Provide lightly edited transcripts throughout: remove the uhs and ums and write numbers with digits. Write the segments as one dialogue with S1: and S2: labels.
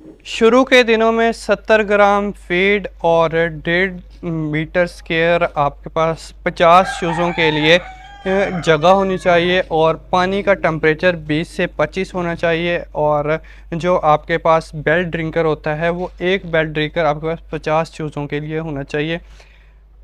S1: शुरू के दिनों में 70 ग्राम फीड और 1.5 मीटर स्क्वायर आपके पास 50 चूज़ों के लिए जगह होनी चाहिए, और पानी का टेम्परेचर 20 से 25 होना चाहिए। और जो आपके पास बेल ड्रिंकर होता है वो एक बेल ड्रिंकर आपके पास 50 चूज़ों के लिए होना चाहिए।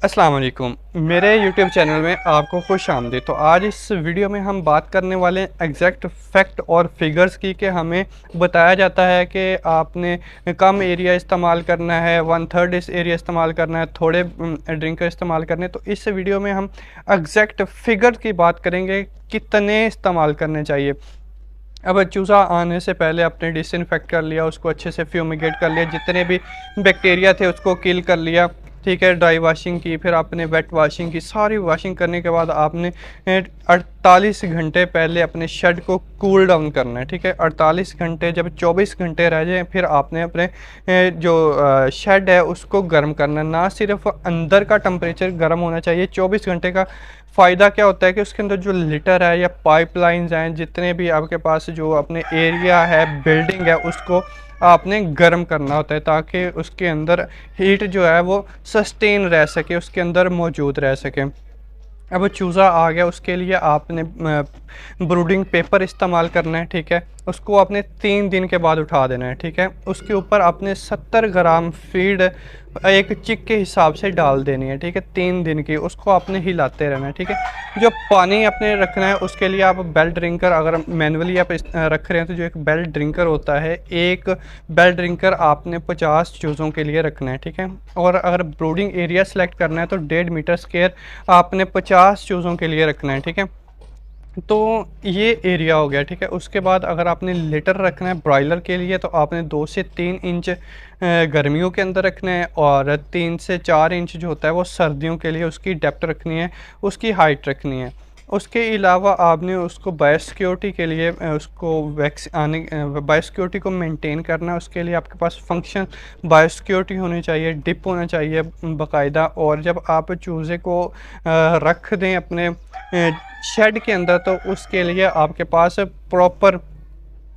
S1: अस्सलाम वालेकुम, मेरे यूट्यूब चैनल में आपको खुश आमदीद। तो आज इस वीडियो में हम बात करने वाले हैं एग्जैक्ट फैक्ट और फिगर्स की, कि हमें बताया जाता है कि आपने कम एरिया इस्तेमाल करना है, 1/3 इस एरिया इस्तेमाल करना है, थोड़े ड्रिंकर इस्तेमाल करने हैं। तो इस वीडियो में हम एग्जैक्ट फिगर की बात करेंगे, कितने इस्तेमाल करने चाहिए। अब चूज़ा आने से पहले आपने डिसइंफेक्ट कर लिया, उसको अच्छे से फ्यूमिगेट कर लिया, जितने भी बैक्टीरिया थे उसको किल कर लिया, ठीक है। ड्राई वॉशिंग की, फिर आपने वेट वॉशिंग की। सारी वॉशिंग करने के बाद आपने 48 घंटे पहले अपने शेड को कूल डाउन करना है, ठीक है। 48 घंटे, जब 24 घंटे रह जाएँ फिर आपने अपने जो शेड है उसको गर्म करना है। ना सिर्फ अंदर का टेम्परेचर गर्म होना चाहिए, 24 घंटे का फ़ायदा क्या होता है कि उसके अंदर जो लिटर है या पाइपलाइंस हैं, जितने भी आपके पास जो अपने एरिया है, बिल्डिंग है, उसको आपने गर्म करना होता है, ताकि उसके अंदर हीट जो है वो सस्टेन रह सके, उसके अंदर मौजूद रह सके। अब चूज़ा आ गया, उसके लिए आपने ब्रूडिंग पेपर इस्तेमाल करना है, ठीक है। उसको आपने 3 दिन के बाद उठा देना है, ठीक है। उसके ऊपर आपने 70 ग्राम फीड एक चिक के हिसाब से डाल देनी है, ठीक है। 3 दिन की उसको आपने हिलाते रहना है, ठीक है। जो पानी आपने रखना है उसके लिए आप बेल ड्रिंकर, अगर मैनुअली आप रख रहे हैं तो जो एक बेल ड्रिंकर होता है, एक बेल ड्रिंकर आपने 50 चूज़ों के लिए रखना है, ठीक है। और अगर ब्रूडिंग एरिया सेलेक्ट करना है तो 1.5 मीटर स्क्वायर आपने 50 चूज़ों के लिए रखना है, ठीक है। तो ये एरिया हो गया, ठीक है। उसके बाद अगर आपने लिटर रखना है ब्रॉयलर के लिए तो आपने 2 से 3 इंच गर्मियों के अंदर रखना है, और 3 से 4 इंच जो होता है वो सर्दियों के लिए उसकी डेप्थ रखनी है, उसकी हाइट रखनी है। उसके अलावा आपने उसको बायोसिक्योरिटी के लिए उसको बायोसिक्योरिटी को मेंटेन करना है। उसके लिए आपके पास फंक्शन बायोसिक्योरिटी होनी चाहिए, डिप होना चाहिए बाकायदा। और जब आप चूज़े को रख दें अपने शेड के अंदर तो उसके लिए आपके पास प्रॉपर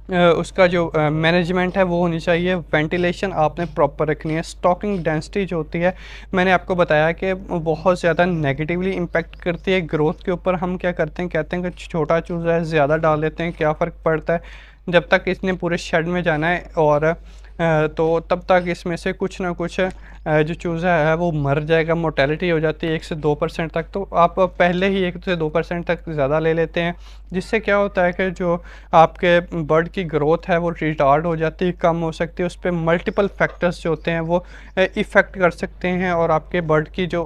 S1: उसका जो मैनेजमेंट है वो होनी चाहिए। वेंटिलेशन आपने प्रॉपर रखनी है। स्टॉकिंग डेंसिटी जो होती है, मैंने आपको बताया कि बहुत ज़्यादा नेगेटिवली इम्पेक्ट करती है ग्रोथ के ऊपर। हम क्या करते हैं, कहते हैं कि छोटा चूज़ा है, ज़्यादा डाल देते हैं, क्या फ़र्क पड़ता है, जब तक इसने पूरे शेड में जाना है। और तो तब तक इसमें से कुछ ना कुछ जो चूज़ा है वो मर जाएगा, मोर्टेलिटी हो जाती है 1 से 2% तक। तो आप पहले ही 1 से 2% तक ज़्यादा ले लेते हैं, जिससे क्या होता है कि जो आपके बर्ड की ग्रोथ है वो रिटार्ड हो जाती है, कम हो सकती है। उस पर मल्टीपल फैक्टर्स जो होते हैं वो इफ़ेक्ट कर सकते हैं, और आपके बर्ड की जो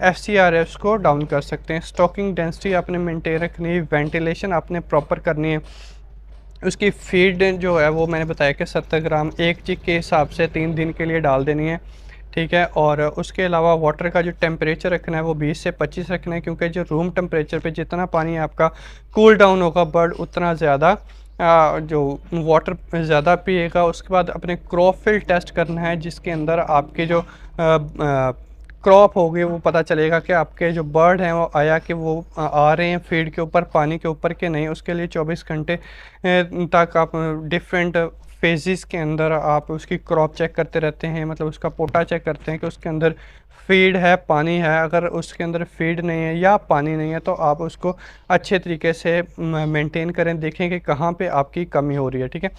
S1: FCR है उसको डाउन कर सकते हैं। स्टॉकिंग डेंसिटी आपने मेंटेन रखनी है, वेंटिलेशन आपने प्रॉपर करनी है। उसकी फीड जो है वो मैंने बताया कि 70 ग्राम एक चिक के हिसाब से 3 दिन के लिए डाल देनी है, ठीक है। और उसके अलावा वाटर का जो टेम्परेचर रखना है वो 20 से 25 रखना है, क्योंकि जो रूम टेम्परेचर पे जितना पानी आपका कूल डाउन होगा बर्ड उतना ज़्यादा जो वाटर ज़्यादा पिएगा। उसके बाद अपने क्रोफिल टेस्ट करना है, जिसके अंदर आपके जो क्रॉप होगी वो पता चलेगा कि आपके जो बर्ड हैं वो आया कि वो आ रहे हैं फीड के ऊपर, पानी के ऊपर कि नहीं। उसके लिए 24 घंटे तक आप डिफरेंट फेजेस के अंदर आप उसकी क्रॉप चेक करते रहते हैं, मतलब उसका पोटा चेक करते हैं कि उसके अंदर फीड है, पानी है। अगर उसके अंदर फीड नहीं है या पानी नहीं है तो आप उसको अच्छे तरीके से मेंटेन करें, देखें कि कहाँ पे आपकी कमी हो रही है, ठीक है।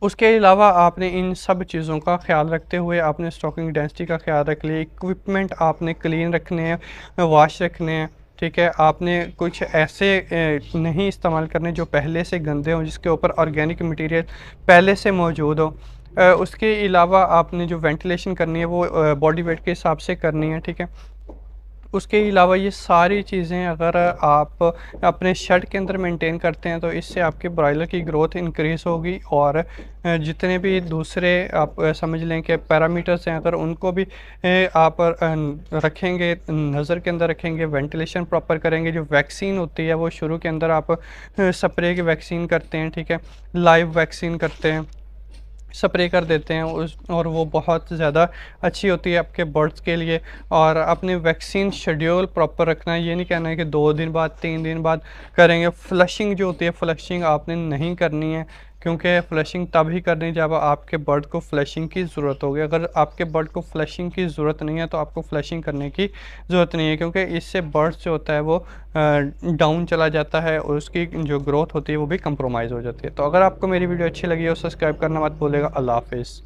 S1: उसके अलावा आपने इन सब चीज़ों का ख्याल रखते हुए आपने स्टॉकिंग डेंसिटी का ख्याल रख लिया, इक्विपमेंट आपने क्लीन रखने हैं, वॉश रखने हैं, ठीक है। आपने कुछ ऐसे नहीं इस्तेमाल करने जो पहले से गंदे हों, जिसके ऊपर ऑर्गेनिक मटेरियल पहले से मौजूद हो। उसके अलावा आपने जो वेंटिलेशन करनी है वो बॉडी वेट के हिसाब से करनी है, ठीक है। उसके अलावा ये सारी चीज़ें अगर आप अपने शेड के अंदर मेंटेन करते हैं तो इससे आपके ब्रॉयलर की ग्रोथ इंक्रीज़ होगी, और जितने भी दूसरे आप समझ लें कि पैरामीटर्स हैं, अगर उनको भी आप रखेंगे, नज़र के अंदर रखेंगे, वेंटिलेशन प्रॉपर करेंगे। जो वैक्सीन होती है वो शुरू के अंदर आप स्प्रे की वैक्सीन करते हैं, ठीक है, लाइव वैक्सीन करते हैं, स्प्रे कर देते हैं उस, और वो बहुत ज़्यादा अच्छी होती है आपके बर्ड्स के लिए। और अपने वैक्सीन शेड्यूल प्रॉपर रखना है, ये नहीं कहना है कि 2 दिन बाद 3 दिन बाद करेंगे। फ्लशिंग जो होती है, फ्लशिंग आपने नहीं करनी है, क्योंकि फ्लशिंग तभी करनी जब आपके बर्ड को फ्लशिंग की ज़रूरत होगी। अगर आपके बर्ड को फ्लशिंग की ज़रूरत नहीं है तो आपको फ्लशिंग करने की ज़रूरत नहीं है, क्योंकि इससे बर्ड जो होता है वो डाउन चला जाता है और उसकी जो ग्रोथ होती है वो भी कंप्रोमाइज़ हो जाती है। तो अगर आपको मेरी वीडियो अच्छी लगी हो सब्सक्राइब करना मत भूलिएगा। अल्लाह हाफिज़।